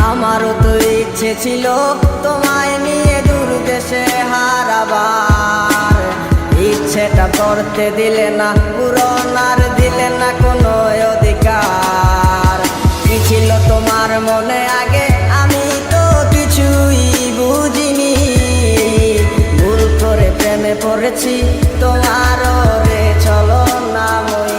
আমারও তো ইচ্ছে ছিল তোমায় নিয়ে দূর দেশে হারাবার, ইচ্ছেটা করতে দিলে না, পূরণ আর দিলে না কোনো অধিকার। কি ছিল তোমার মনে আগে আমি তো কিছুই বুঝিনি, ভুল করে প্রেমে পড়েছি তোমারও রে চলো না মই।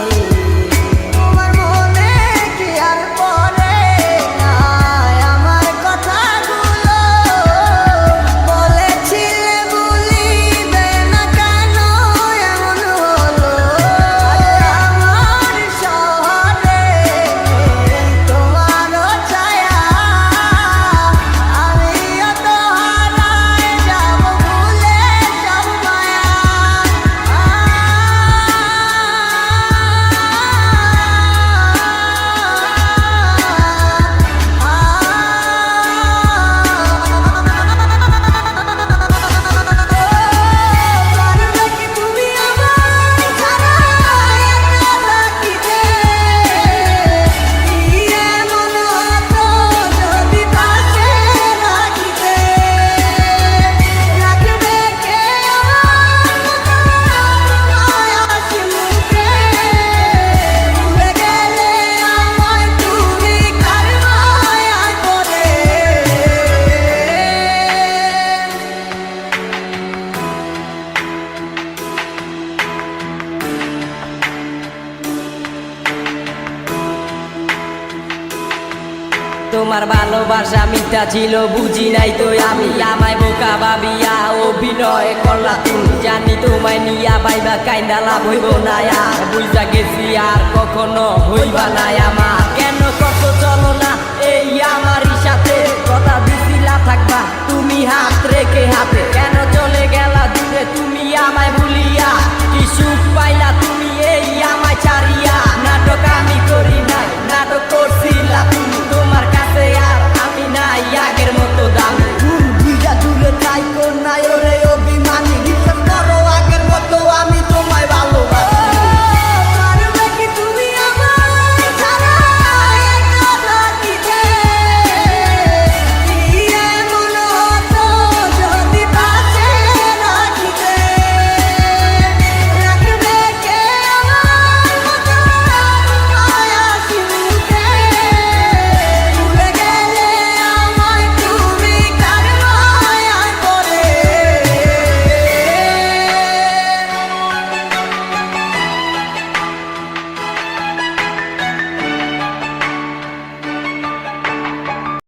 তোমার ভালোবাসা মিথ্যা ছিল বুঝি নাই তো আমি, আমায় বোকা ভাবিয়া অভিনয় করলা তুমি, জানি তোমায় নিয়া পাইবা কাইন্দা লাভ হইব না আর, বুঝা গেছি আর কখনো হইবা না আমার। কেন কত চলো না